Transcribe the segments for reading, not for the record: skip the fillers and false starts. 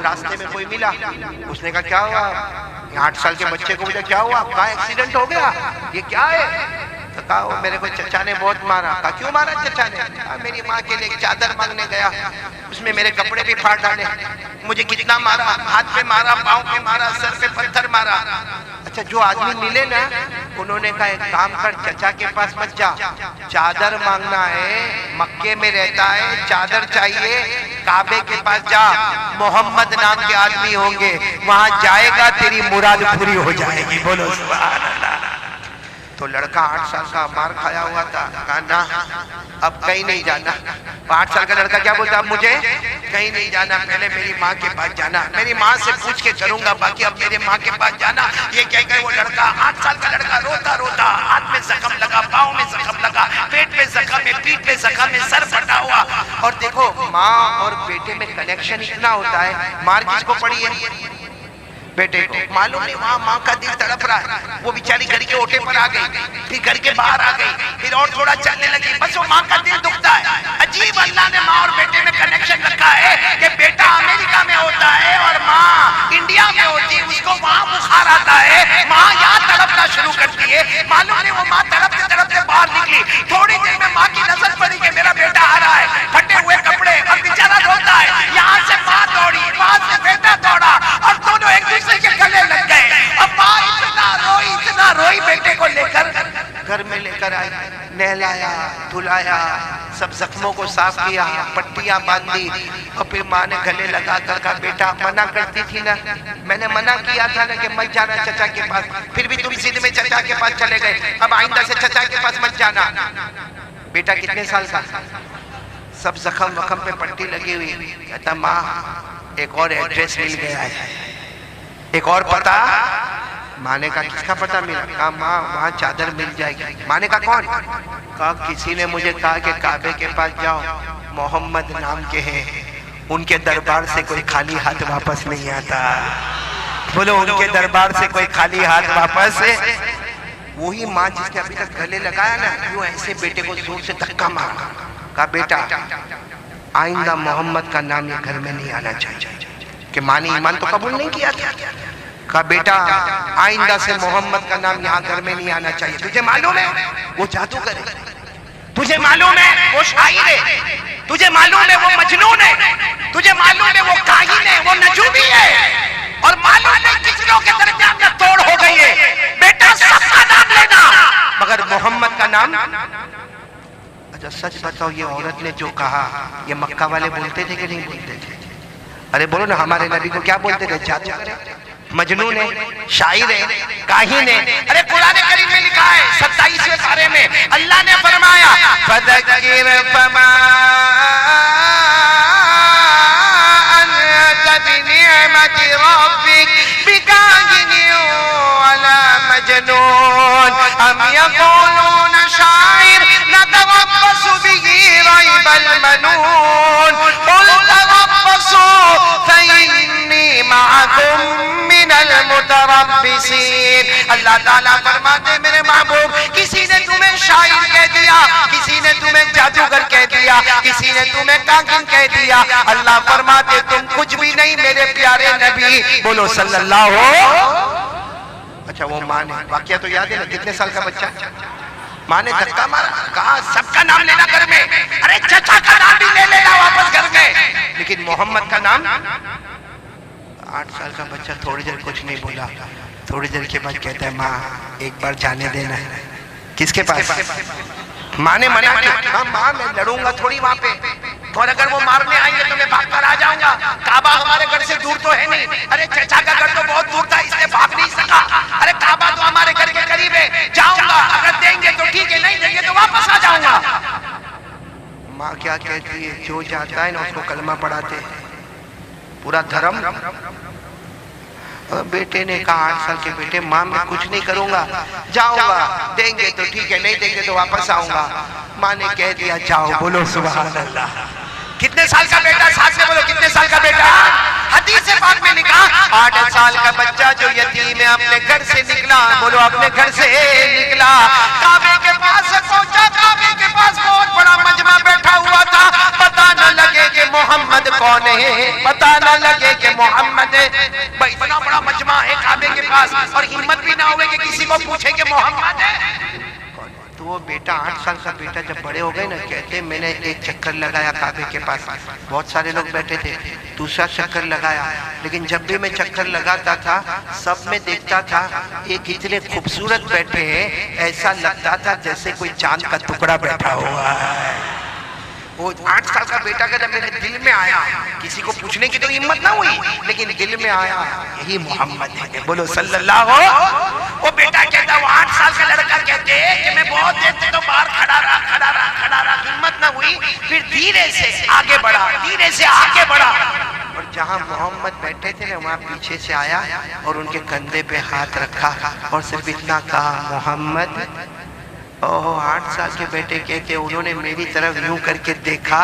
रास्ते में कोई मिला, उसने कहा क्या हुआ, 8 साल के बच्चे को पूछा क्या हुआ, कहा एक्सीडेंट हो गया, ये क्या है, तो कहा वो मेरे को चचा ने बहुत मारा। कहा क्यों मारा चचा ने, कहा मेरी माँ के लिए एक चादर मांगने गया, उसमें मेरे कपड़े भी फाड़ डाले, मुझे कितना मारा, हाथ पे मारा, पाँव पे मारा, सर पे पत्थर मारा। अच्छा जो आदमी मिले ना, उन्होंने कहा एक काम कर, चचा के पास मत जा, चादर मांगना है, मक्के में रहता है, चादर चाहिए, काबे के पास जा, मोहम्मद नाम के आदमी होंगे, वहां जाएगा तेरी मुराद पूरी हो जाएगी। बोलो सुभान अल्लाह। तो लड़का 8 साल का मार खाया हुआ था, कहा ना अब कहीं नहीं जाना। 8 साल का लड़का क्या बोलता, अब मुझे कहीं नहीं जाना, पहले मेरी माँ के पास जाना, मेरी माँ से पूछ के करूंगा, बाकी अब मेरे माँ के पास जाना। ये क्या कहे वो लड़का, 8 साल का लड़का रोता रोता, हाथ में जख्म लगा, पाँव में जख्म लगा, पेट पे जख्म है, पीठ पे जख्म है, सर फटा हुआ। और देखो माँ और बेटे में कनेक्शन इतना होता है, मार किसको पड़ी है, बेटे को, मालूम नहीं, वहां माँ का दिल तड़प रहा है, वो बेचारी घर के ओटे पर आ गई, फिर घर के बाहर आ गई, फिर और थोड़ा चलने लगी, बस वो माँ का दिल दुखता है। अजीब अल्लाह ने माँ और बेटे में कनेक्शन रखा है कि बेटा अमेरिका में होता है और माँ इंडिया में होती है, उसको वहां बुखार आता है, माँ यहाँ तड़पना शुरू करती है। मालूम नहीं वो माँ तड़पते तड़पते बाहर निकली, थोड़ी देर में माँ की नजर पड़ी कि मेरा बेटा आ रहा है, फटे हुए कपड़े, और बेचारा रोता है, यहाँ से माँ दौड़ी, वहां से बेटा दौड़ा, और दोनों एक दूसरे के गले लग गए। अब माँ इतना रोई बेटे को लेकर घर में लेकर आई, नहलाया धुलाया, सब जख्मों को साफ किया, पट्टियां बांधी, और फिर माँ ने गले लगा कर कहा बेटा मना करती थी ना, मैंने मना किया था ना कि मत जाना चचा के पास, फिर भी तुम जिद में चचा के पास चले गए, अब आइंदा से चचा के पास मत जाना। बेटा कितने साल का, सब जख्म वख्म पे पट्टी लगी हुई, कहता माँ एक और एड्रेस मिल गया है, एक और पता। माँ ने कहा किसका पता मिला, कहा माँ वहाँ चादर मिल जाएगी। माँ ने कहा कौन, कहा किसी ने मुझे कहा कि काबे के पास जाओ, मोहम्मद नाम के हैं, उनके दरबार से कोई खाली हाथ वापस नहीं आता। बोलो उनके दरबार से कोई खाली हाथ वापस। वही माँ जिसके अभी तक गले लगाया ना, वो ऐसे बेटे को जोर से धक्का मारा, कहा बेटा आइंदा मोहम्मद का नाम ये घर में नहीं आना चाहिए, कि माँ ने ईमान तो कबूल नहीं किया था। कहा बेटा आइंदा से मोहम्मद का नाम यहाँ घर में नहीं आना चाहिए। तुझे मालूम है वो जादूगर है, तुझे मालूम है वो शायर है, तुझे मालूम है वो मजनून है, तुझे मालूम है वो काहिन है, वो नजूमी है, और मालूम है किसरों के दरमियान में तोड़ हो गई है। बेटा सबका नाम लेना मगर मोहम्मद का नाम। अच्छा सच बताओ ये औरत ने जो कहा ये मक्का वाले बोलते थे कि नहीं बोलते थे? अरे बोलो ना, हमारे नबी को क्या बोलते थे, जादूगर है, मजनून है, शायर है, काहिन है। अरे कुरान करीम में लिखा है 27वें पारे में अल्लाह ने फरमाया फज़क्किर फमा अन्त बिनिअमति रब्बिक बिकाहिन वला मजनून अम यक़ूलून शाइर नतरब्बसु बिही रैबल मनून क़ुल तरब्बसू फ़इन्नी मअकुम मिनल मुतरब्बिसीन। अल्लाह ताला फरमाते मेरे महबूब, किसी ने तुम्हें शायर कह दिया, किसी ने तुम्हें जादूगर कह दिया, किसी ने तुम्हें काहिन कह दिया, अल्लाह फरमाते तुम कुछ भी नहीं मेरे प्यारे नबी। बोलो सल्लल्लाहु। अच्छा वो माँ ने, वाकया तो याद है ना, कितने साल का बच्चा, माँ ने धक्का मारा, कहा सबका नाम लेना घर में, अरे चचा का नाम भी ले लेना वापस घर में, लेकिन मोहम्मद का नाम। 8 साल का बच्चा थोड़ी देर कुछ नहीं बोला, थोड़ी देर के बाद कहता है माँ एक बार जाने देना। किसके पास? माँ ने मना किया, हाँ माँ मैं लड़ूंगा थोड़ी वहां पे, और अगर वो मारने आएंगे तो मैं भाग कर आ जाऊंगा, काबा हमारे घर से दूर तो है नहीं। अरे चचा का घर तो बहुत दूर था इसलिए भाग नहीं सका, अरे काबा तो हमारे घर के करीब है, जाऊंगा, अगर देंगे तो ठीक है, नहीं देंगे तो वापस आ जाऊंगा। माँ क्या कहती है, जो जाता है ना उसको कलमा पढ़ाते हैं, पूरा धर्म। बेटे ने कहा 8 साल के बेटे, माँ मैं कुछ नहीं करूंगा, जाऊंगा, देंगे तो ठीक है, नहीं देंगे तो वापस आऊंगा। माँ ने कह दिया जाओ। बोलो सुभान अल्लाह। कितने साल का बेटा, साथ में बोलो कितने साल का बेटा? हदीस पाक में लिखा 8 साल का बच्चा जो यतीम है अपने घर से निकला, बोलो अपने घर से निकला, काबे के पास पहुंचा, काबे के पास बहुत बड़ा मजमा बैठा हुआ था, पता न लगे कि मोहम्मद कौन है, पता न लगे कि मोहम्मद है। भाई इतना बड़ा मजमा है काबे के पास और हिम्मत भी ना हुए कि किसी को पूछे कि मोहम्मद है। तो वो बेटा 8 साल का बेटा जब बड़े हो गए ना, कहते मैंने एक चक्कर लगाया काबे के पास, बहुत सारे लोग बैठे थे, दूसरा चक्कर लगाया, लेकिन जब भी मैं चक्कर लगाता था सब में देखता था एक इतने खूबसूरत बैठे हैं, ऐसा लगता था जैसे कोई चांद का टुकड़ा बैठा हुआ है। वो 8 साल का बेटा का जब मेरे दिल में आया, किसी को पूछने की तो हिम्मत ना हुई, लेकिन दिल में आया यही मोहम्मद है, बोलो सल्लल्लाहु। वो बेटा कहता, वो 8 साल का लड़का कहते कि मैं बहुत देर से तो बाहर खड़ा रहा, हिम्मत ना हुई, फिर धीरे से आगे बढ़ा, और जहाँ मोहम्मद बैठे थे ना वहाँ पीछे से आया और उनके कंधे पे हाथ रखा और सिर्फ इतना कहा, मोहम्मद। ओह 8 साल के बेटे कहते उन्होंने मेरी तरफ यूं करके देखा,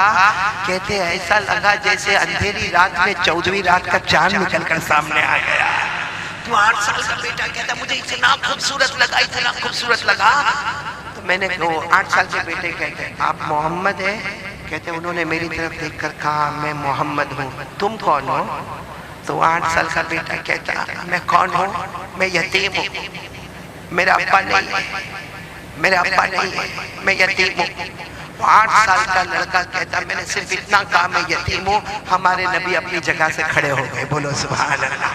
कहते ऐसा लगा जैसे अंधेरी रात में 14वीं रात का चांद निकलकर सामने आ गया। तो 8 साल का बेटा कहता मुझे इतना खूबसूरत लगा। तो मैंने वो 8 साल के बेटे कहते आप मोहम्मद है? कहते उन्होंने मेरी तरफ देखकर कहा मैं मोहम्मद हूँ, तुम कौन हो? तो 8 साल का बेटा कहता मैं कौन हूँ? मैं यतीम हूँ, मेरा अब्बा नहीं है, मैं यतीम हूँ। 8 साल का लड़का कहता मैंने सिर्फ इतना कहा मैं यतीम हूँ, हमारे नबी अपनी जगह से खड़े हो गए, बोलो सुभान अल्लाह।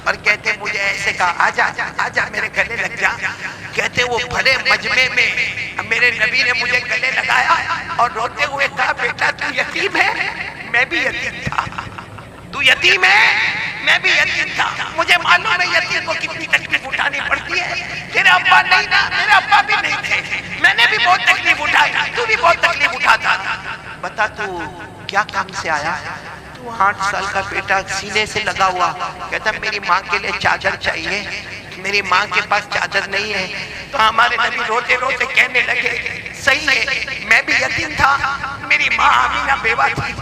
और कहते मुझे ऐसे कहा आजा मेरे गले लग जा। कहते वो भरे मजमे में मेरे नबी ने मुझे गले लगाया और रोते हुए कहा बेटा तू यतीम है? मैं भी यतीम था। तू यतीम है? मैं भी यतीम था। मुझे मालूम है यतीम को कितनी तकलीफ उठानी पड़ती है। तेरे अब्बा नहीं ना, मेरे अब्बा भी नहीं थे, मैंने भी बहुत तकलीफ उठाई, तू भी बहुत तकलीफ उठाता था। बता तू क्या काम से आया? तू 8 साल का बेटा सीने से लगा हुआ कहता मेरी माँ के लिए चादर चाहिए, मेरी माँ के पास चादर नहीं है। तो हमारे नबी रोते रोते कहने लगे सही है मैं भी यतीम था, मेरी माँ आमीना बेवा थी,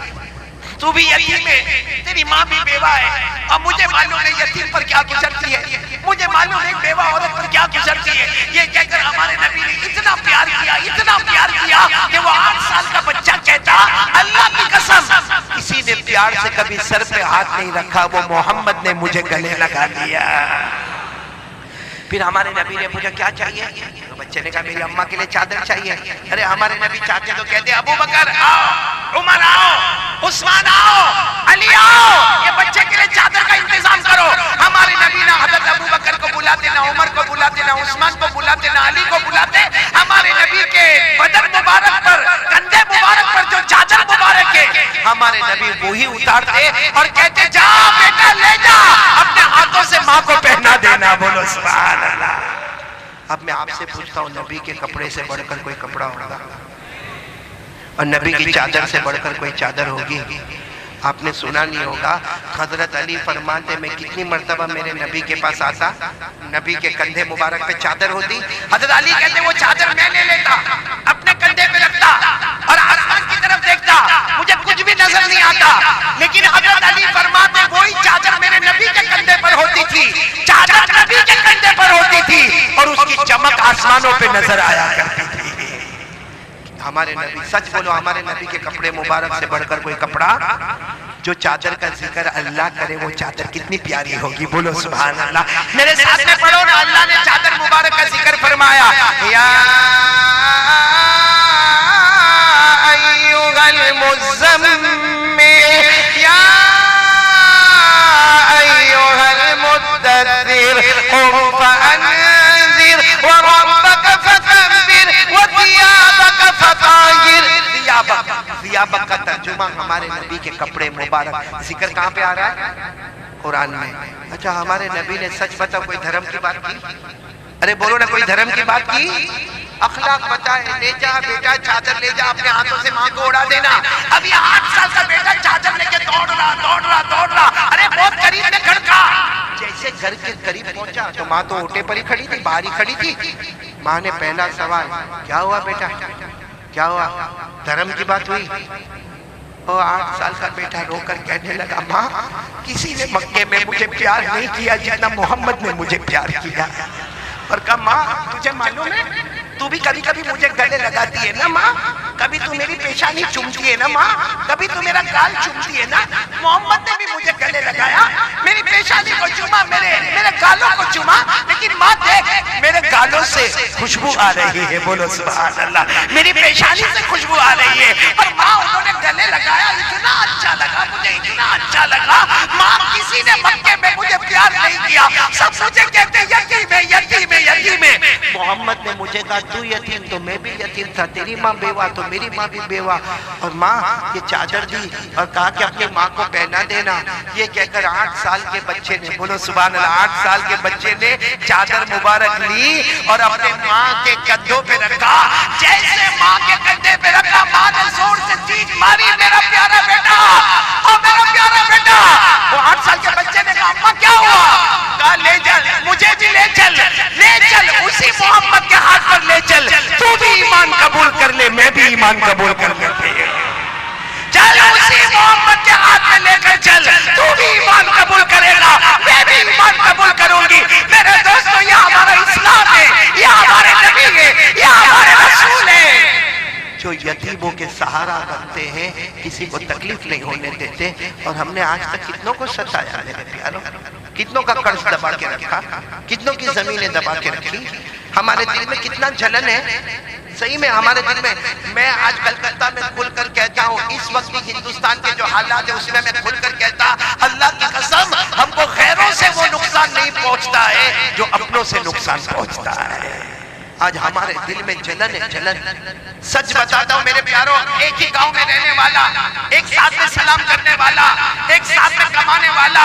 तू भी यतीम है, तेरी माँ भी बेवा है। अब मुझे मालूम है यतीम पर क्या गुजरती है, मुझे मालूम है बेवा औरत पर क्या गुजरती है। ये कहकर हमारे नबी ने इतना प्यार किया कि वो 8 साल का बच्चा कहता अल्लाह की कसम किसी ने प्यार से कभी सर पे हाथ नहीं रखा, वो मोहम्मद ने मुझे गले लगा दिया। फिर हमारे नबी ने पूछा क्या चाहिए? तो बच्चे ने कहा मेरी अम्मा के लिए चादर चाहिए। अरे हमारे नबी चाहते तो कहते अबू बकर आओ, उमर आओ, उस्मान आओ, अली आओ, ये बच्चे के लिए चादर का इंतजाम करो। हमारे नबी ना हजरत अबू बकर को बुलाते, ना उमर को बुलाते, ना उस्मान को बुलाते, ना अली को बुलाते। हमारे नबी के बदन मुबारक पर, कंधे मुबारक पर जो चादर मुबारक है हमारे नबी वही उतारते और कहते जा बेटा ले जा, अपने हाथों से माँ को पहना देना, बोलो सुभान अल्लाह। अब मैं आपसे पूछता हूँ नबी के कपड़े से बढ़कर कोई कपड़ा होगा और नबी की चादर से बढ़कर कोई चादर होगी? आपने सुना नहीं होगा, हजरत अली फरमाते मैं कितनी मर्तबा मेरे नबी के पास आता, नबी के कंधे मुबारक पे चादर होती, हजरत अली कहते वो चादर मैं ले लेता, अपने कंधे पे रखता और आसमान की तरफ देखता, मुझे कुछ भी नजर नहीं आता। लेकिन हजरत अली फरमाते वही चादर मेरे नबी के कंधे पर होती थी, चादर नबी के कंधे पर होती थी और उसकी चमक आसमानों पे नजर आया करती थी। हमारे नबी, सच बोलो, हमारे नबी के कपड़े मुबारक से बढ़कर कोई कपड़ा? जो चादर का जिक्र अल्लाह करे वो चादर कितनी प्यारी होगी, बोलो सुभान अल्लाह। मेरे साथ में पढ़ो ना, अल्लाह ने चादर मुबारक का जिक्र फरमाया, या अय्युहल मुज़्ज़म्मिल, या अय्युहल मुद्दस्सिर, क़ुम फ़अन्ज़िर व रब्बक फ़कब्बिर व थियाबक फ़ताहिर। थियाबक का तर्जुमा हमारे नबी के कपड़े मुबारक। जिक्र कहाँ पे आ रहा है? कुरान में। अच्छा हमारे नबी ने सच बताओ कोई धर्म की बात की? अरे बोलो ना, कोई धर्म की बात की? अखलाक बताए, ले जा बेटा चादर ले जा, अपने हाथों से माँ को उड़ा देना। अब ये 8 साल का बेटा चादर लेके दौड़ रहा। अरे बहुत करीब में खड़का, जैसे घर के करीब पहुंचा तो माँ तो ओटे पर ही खड़ी थी, बाहर ही खड़ी थी। माँ ने पहला सवाल, क्या हुआ बेटा, क्या हुआ? धर्म की बात हुई? और 8 साल का बेटा रोकर कहने लगा माँ किसी ने मक्के में मुझे प्यार नहीं किया जितना मोहम्मद ने मुझे प्यार किया। और कहा माँ तुझे मालूम है तू भी कभी कभी मुझे गले लगाती है ना माँ, कभी तू मेरी पेशानी चूमती है ना माँ, कभी तू मेरा गाल चूमती है ना। मोहम्मद ने भी मुझे गले लगाया, मेरी पेशानी को चूमा, मेरे गालों को चूमा, लेकिन माँ देख मेरे गालों से खुशबू आ रही है। बोलो सुभान अल्लाह। मेरी पेशानी से खुशबू आ रही है और माँ उन्होंने गले लगाया, इतना अच्छा लगा मुझे, इतना अच्छा लगा। माँ किसी ने मक्के में मुझे प्यार नहीं किया, सब मुझे कहते यतीम है, यतीम है, यतीम है। मोहम्मद ने मुझे कहा तू यतीम तो मैं भी यतीम था, तेरी माँ बेवा तो मेरी माँ भी बेवा। और माँ ये चादर दी और कहा कि अपनी माँ को पहना देना। ये कहकर 8 साल के बच्चे ने, बोलो सुभान अल्लाह, 8 साल के बच्चे ने चादर मुबारक ली और अपने माँ के कंधों पे रखा। जैसे माँ के कंधे पे रखा, माँ ने जोर से चीख मारी, मेरा प्यारा बेटा, और मेरा प्यारा बेटा। वो 8 साल के बच्चे ने कहा अम्मा क्या हुआ? कहा ले चल, मुझे भी ले चल, ले चल, उसी मोहम्मद के हाथ पर ले चल। तू भी ईमान कबूल कर ले, मैं भी ईमान कबूल कर लेते हैं। चल उसी मोहम्मद के हाथ में लेकर चल, तू भी ईमान कबूल करेगा, मैं भी ईमान कबूल करूंगी। मेरे दोस्तों ये हमारा इस्लाम है, ये हमारे नबी है, ये हमारे रसूल है जो यतीमों के सहारा बनते हैं, किसी को तकलीफ नहीं होने देते। और हमने आज तक कितनों को सताया मेरे प्यारों, कितनों का कर्ज दबा के रखा, कितनों की जमीनें दबा के रखी। हमारे दिल में कितना जलन है, सही में हमारे दिल में। मैं आज कलकत्ता में खुलकर कहता हूँ, इस वक्त भी हिंदुस्तान के जो हालात है उसमें मैं खुलकर कहता, अल्लाह की कसम हमको गैरों से वो नुकसान नहीं पहुंचता है जो अपनों से नुकसान पहुंचता है। आज हमारे दिल में जलन है, जलन। सच बताता हूँ मेरे प्यारों, एक ही गांव में रहने वाला, एक साथ में सलाम करने वाला, एक साथ में कमाने वाला,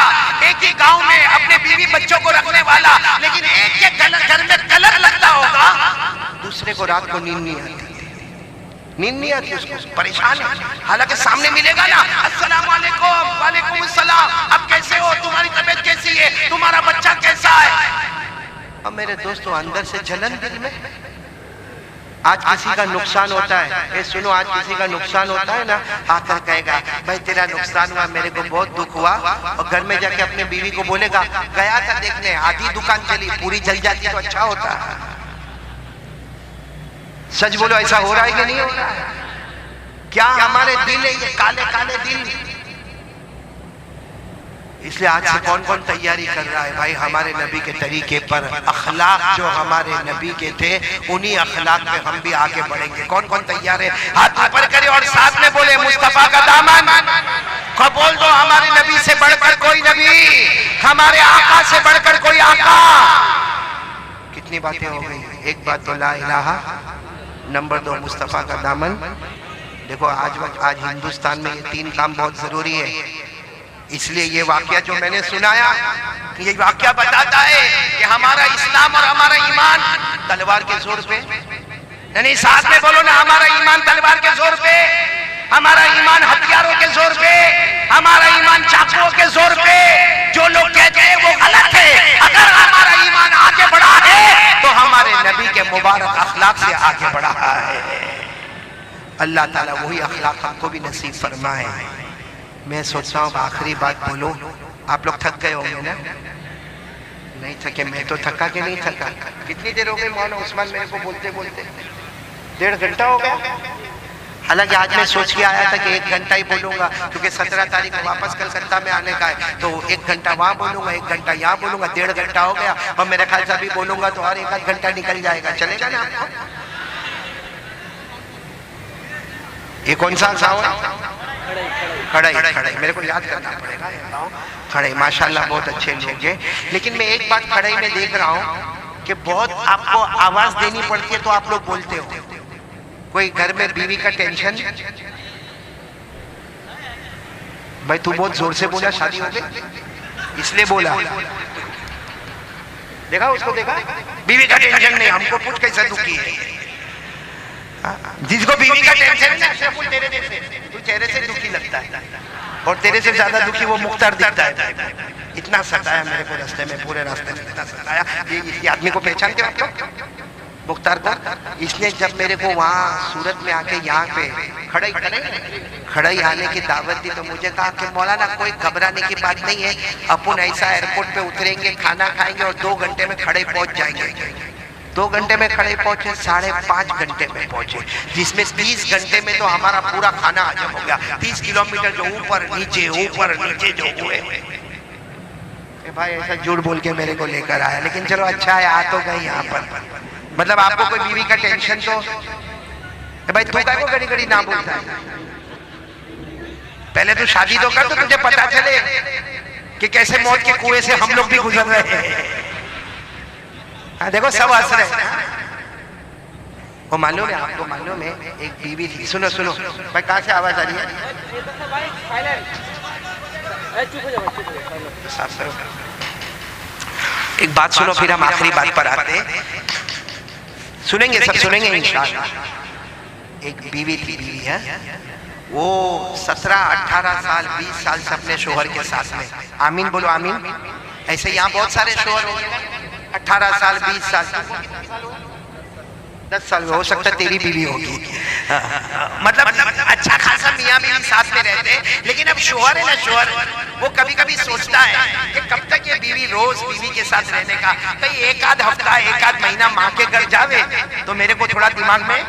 एक ही गांव में अपने बीवी बच्चों को रखने वाला, लेकिन एक के घर में कलर लगता होगा, दूसरे को रात को नींद नहीं आती, नींद नहीं आती, उसको परेशान है। हालांकि सामने मिलेगा ना, अस्सलाम वालेकुम, वालेकुम अस्सलाम, अब कैसे हो, तुम्हारी तबीयत कैसी है, तुम्हारा बच्चा कैसा है। अब मेरे दोस्तों अंदर से जलन दिल में। आज किसी का नुकसान होता है, ये सुनो, आज किसी का नुकसान होता है ना, आकर कहेगा भाई तेरा नुकसान हुआ, मेरे को बहुत दुख हुआ, और घर में जाके अपने बीवी को बोलेगा गया था देखने, आधी दुकान चली, पूरी जल जाती तो अच्छा होता है। सच बोलो, ऐसा हो रहा है कि नहीं हो रहा है? क्या हमारे दिल है ये काले काले दिल। इसलिए आज से कौन कौन तैयारी कर रहा है भाई हमारे नबी के तरीके पर, अखलाक जो हमारे नबी के थे उन्हीं अखलाक पे हम भी आगे बढ़ेंगे। कौन कौन तैयार है? हाथ ऊपर करे और साथ में बोले मुस्तफा का दामन को बोल दो, हमारे नबी से बढ़कर कोई नबी, हमारे आका से बढ़कर कोई आका। कितनी बातें हो गई, एक बात तो ला इलाहा, नंबर 2 मुस्तफा का दामन। देखो आज हिंदुस्तान में ये 3 काम बहुत जरूरी है। इसलिए ये वाकया जो मैंने सुनाया, ये वाकया बताता है कि हमारा इस्लाम और हमारा ईमान तलवार के जोर पे नहीं, साथ में बोलो ना, हमारा ईमान तलवार के जोर पे, हमारा ईमान हथियारों के जोर पे, हमारा ईमान चाकुओं के जोर पे। जो लोग कहते हैं वो गलत है। अगर हमारा ईमान आगे बढ़ा है तो हमारे नबी के मुबारक अखलाक से आगे बढ़ा है। अल्लाह ताला वही अखलाक हमको भी नसीब फरमाए। मैं सोचता हूँ आखिरी बात बोलो, आप लोग थक गए होंगे ना? नहीं थके? मैं तो थका कि नहीं थका? कितनी देर हो गई मौलाना उस्मान मेरे को बोलते बोलते? 1.5 घंटा हो गया। हालांकि आज मैं सोच के आया था कि 1 घंटा ही बोलूंगा, क्योंकि 17 तारीख को वापस कलकत्ता में आने का है, तो 1 घंटा वहां बोलूंगा, 1 घंटा यहाँ बोलूंगा, 1.5 घंटा हो गया। और मेरे ख्याल से अभी बोलूंगा तो और 1 घंटा निकल जाएगा। चलेगा ना आपको? ये कौन सा साउंड? खड़ाई, खड़ाई मेरे को याद करना पड़ेगा। खड़ाई माशाल्लाह बहुत अच्छे लोग हैं, लेकिन मैं एक बात खड़ाई में देख रहा हूँ कि बहुत आपको आवाज देनी पड़ती है तो आप लोग बोलते हो। कोई घर में बीवी का टेंशन, भाई तू बहुत जोर से बोला, शादी हो गई इसलिए बोला, देखा उसको, देखा बीवी का टेंशन नहीं, हमको पूछ कैसा दुखी है। जिसको बीवी का टेंशन है ना, सिर्फ तेरे जैसे, तू चेहरे से दुखी लगता है, और तेरे से ज्यादा दुखी वो मुख्तार दिखता है। इतना सताया मेरे को रास्ते में, पूरे रास्ते में इतना सताया। ये आदमी को पहचानते हो आप लोग? मुख्तार को। इसने जब मेरे को वहाँ सूरत में आके यहाँ पे खड़ाई आने की दावत दी तो मुझे कहा कि मौलाना कोई घबराने की बात नहीं है, अपन ऐसा एयरपोर्ट पे उतरेंगे, खाना खाएंगे और 2 घंटे में खड़ाई पहुंच जाएंगे। 2 घंटे में खड़े पहुंचे, 5.5 घंटे में पहुंचे, जिसमें 30 घंटे में तो हमारा पूरा खाना हजम हो गया। 30 किलोमीटर जो ऊपर नीचे जो हुए भाई, ऐसा झूठ बोल के मेरे को लेकर आया, लेकिन चलो अच्छा है, आ तो गई यहाँ पर। मतलब आपको कोई बीवी का टेंशन तो भाई, तू क्या को घड़ी घड़ी ना बोलता है? पहले तू शादी तो कर, तो तुझे पता चले कि कैसे मौत के कुएं से हम लोग भी गुजर रहे हैं। हाँ देखो, सब हंस रहे हैं। वो मालूम है आपको, मालूम है एक बीवी थी, सुनो सुनो भाई, कहाँ से आवाज आ रही है? एक बात सुनो, फिर हम आखिरी बात पर आते हैं। सुनेंगे, सब सुनेंगे इंशाअल्लाह। एक बीवी थी, बीवी है वो 17, 18 साल, 20 साल से अपने शोहर के साथ में, आमीन बोलो आमीन। ऐसे यहाँ बहुत सारे शोहर होंगे, 18 साल, 20 साल, 10 साल हो सकता है तेरी बीवी होगी। मतलब अच्छा खासा मियाँ बीवी साथ में रहते हैं, लेकिन अब शोहर है ना, शोहर वो कभी कभी सोचता है कि कब तक ये बीवी रोज बीवी के साथ रहने का, कहीं एक आध हफ्ता, एक आध महीना माँ के घर जावे तो मेरे को थोड़ा दिमाग में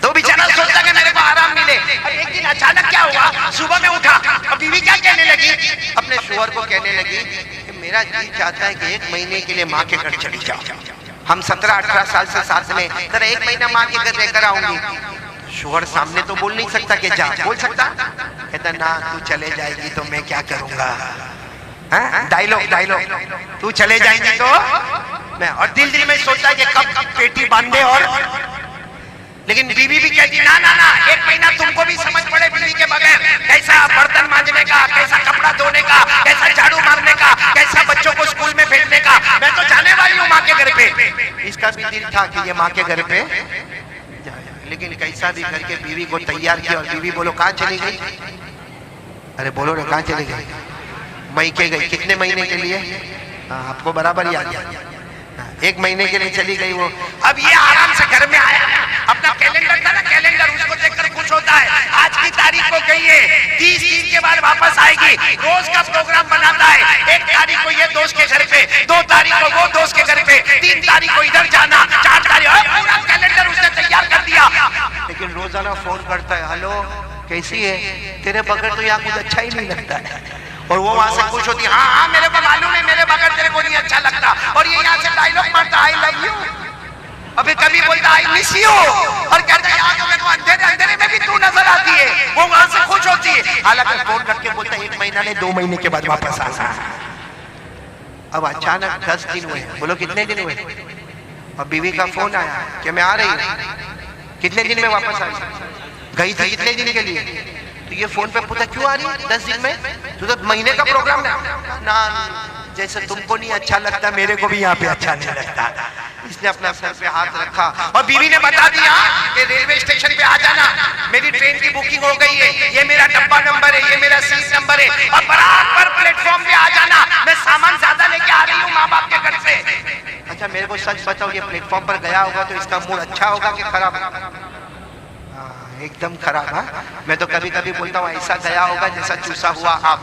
तो बेचारा सोचता कि मेरे को आराम मिले। और एक दिन अचानक क्या हुआ, सुबह में उठा, अब बीवी क्या कहने लगी, अपने शोहर को कहने लगी कि मेरा जी चाहता है कि 1 महीने के लिए माँ के घर चली जाओ। हम 17-18 साल से साथ में, तेरा 1 महीना माँ के घर रहकर आऊंगी। शोहर सामने तो बोल नहीं सकता कि जा, बोल सकता? कहता ना, तू चले जाएगी तो मैं क्या करूंगा? डायलॉग, तू चले जाएंगी तो मैं, और दिल में सोचता है कि कब पेटी बांधे। और लेकिन बीवी भी कहती ना ना ना, 1 महीना तुमको भी समझ पड़े बीवी के बगैर, कैसा बर्तन मांजने का, कैसा कपड़ा धोने का, कैसा झाड़ू मारने का, कैसा बच्चों को स्कूल में भेजने का। मैं तो जाने वाली हूँ माँ के घर पे। इसका भी दिल था कि ये माँ के घर पे, लेकिन कैसा भी करके बीवी को तैयार किया। और बीवी बोलो कहाँ चली गई? अरे बोलो ना, कहाँ चली गई? मैके गई। कितने महीने के लिए? आपको बराबर याद है, 1 महीने के लिए चली गई वो। अब ये आराम से घर में आया, अपना कैलेंडर था ना, कैलेंडर उसको देखकर खुश होता है। आज की तारीख को गई है, 30 दिन के बाद वापस आएगी। रोज का प्रोग्राम बनाता है, 1 तारीख को ये दोस्त के घर पे, 2 तारीख को वो दोस्त के घर पे, 3 तारीख को इधर जाना, 4 तारीख, पूरा कैलेंडर उसने तैयार कर दिया। लेकिन रोजाना फोन करता है, हेलो कैसी है, तेरे बगैर तो यहाँ कुछ अच्छा ही नहीं लगता है। और वो वहां से खुश होती है, हाँ हाँ मेरे को मालूम है, मेरे बगैर तेरे को नहीं अच्छा लगता। और ये यहाँ से डायलॉग मारता, आई लव यू, अभी कभी बोलता आई मिस यू, और कहता है यहाँ तो मेरे को अंधेरे में भी तू नजर आती है। वो वहां से खुश होती है। हालांकि फोन करके बोलता है 1 महीना नहीं, 2 महीने के बाद वापस आना। अब अचानक 10 दिन हुए, बोलो कितने दिन हुए? और बीवी का फोन आया कि मैं आ रही हूँ। कितने दिन में वापस आई? गई थी कितने दिन के लिए? तो ये फोन पे पूछा क्यों आ रही है 10 दिन में? तो महीने का प्रोग्राम ना, जैसे तुमको नहीं अच्छा लगता मेरे को भी यहाँ पे अच्छा नहीं लगता। इसने अपना सर पे हाथ रखा और बीवी ने बता दिया कि रेलवे स्टेशन पे आ जाना, मेरी ट्रेन की बुकिंग हो गई है, ये मेरा डब्बा नंबर है, ये मेरा सीट नंबर है, और बराबर प्लेटफॉर्म पे आ जाना। मैं सामान ज्यादा लेके आ रही हूँ माँ बाप के घर से। अच्छा मेरे को सच बताओ, ये प्लेटफॉर्म पर गया होगा तो इसका मूड अच्छा होगा कि खराब? एकदम खराब। है मैं तो कभी कभी बोलता हूँ ऐसा गया होगा जैसा चूसा हुआ आप,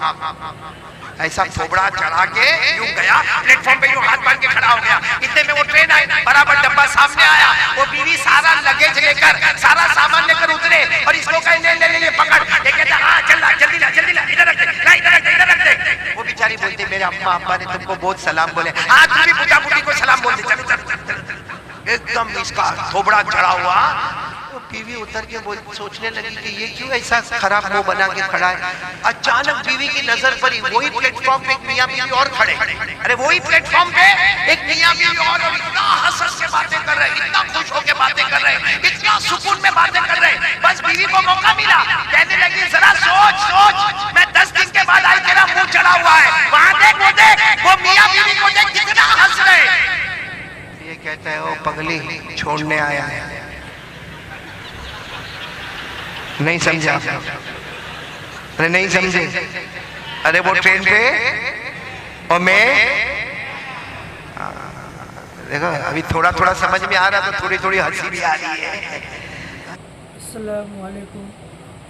ऐसा फोबड़ा चढ़ा के यूं गया प्लेटफॉर्म पे, यूं हाथ बांध के खड़ा हो गया। इतने में वो ट्रेन आई, बराबर डब्बा सामने आया। वो बीवी सारा लगेज लेकर, सारा सामान लेकर उतरे और इसको कहे ले पकड़। ये कहता हाँ जल्दी ला इधर रख दे, इधर रख दे। वो बेचारी बोलती मेरे अम्मा अब्बा ने तुमको बहुत सलाम बोले। हाँ तू भी बुढ़ा बुढ़ी को सलाम बोल दे, चल। एकदम इसका थोबड़ा चढ़ा हुआ। बीवी उतर के सोचने लगी कि ये क्यों ऐसा खराब मुंह बना के खड़ा है। अचानक बीवी की नजर पड़ी, वही प्लेटफॉर्म पे एक मियां बीवी और खड़े। अरे वही प्लेटफॉर्म पे एक मियां बीवी और इतना हंस के बातें कर रहे, इतना खुश होकर बातें कर रहे, इतना सुकून में बातें कर रहे। बस बीवी को मौका मिला, कहने लगी जरा सोच, मैं 10 दिन के बाद आई, तेरा मुंह चढ़ा हुआ है, वहां देख, वो मियां बीवी को देख कितना हंस रहे। ये कहता है ओ पगली छोड़ने आया है। नहीं समझा? अरे नहीं समझे? अरे वो ट्रेन पे और मैं देखो अभी थोड़ा समझ में आ रहा, तो थोड़ी हंसी भी आ रही है। अस्सलाम वालेकुम,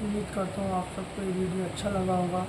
उम्मीद करता हूँ आप सबको ये वीडियो अच्छा लगा होगा।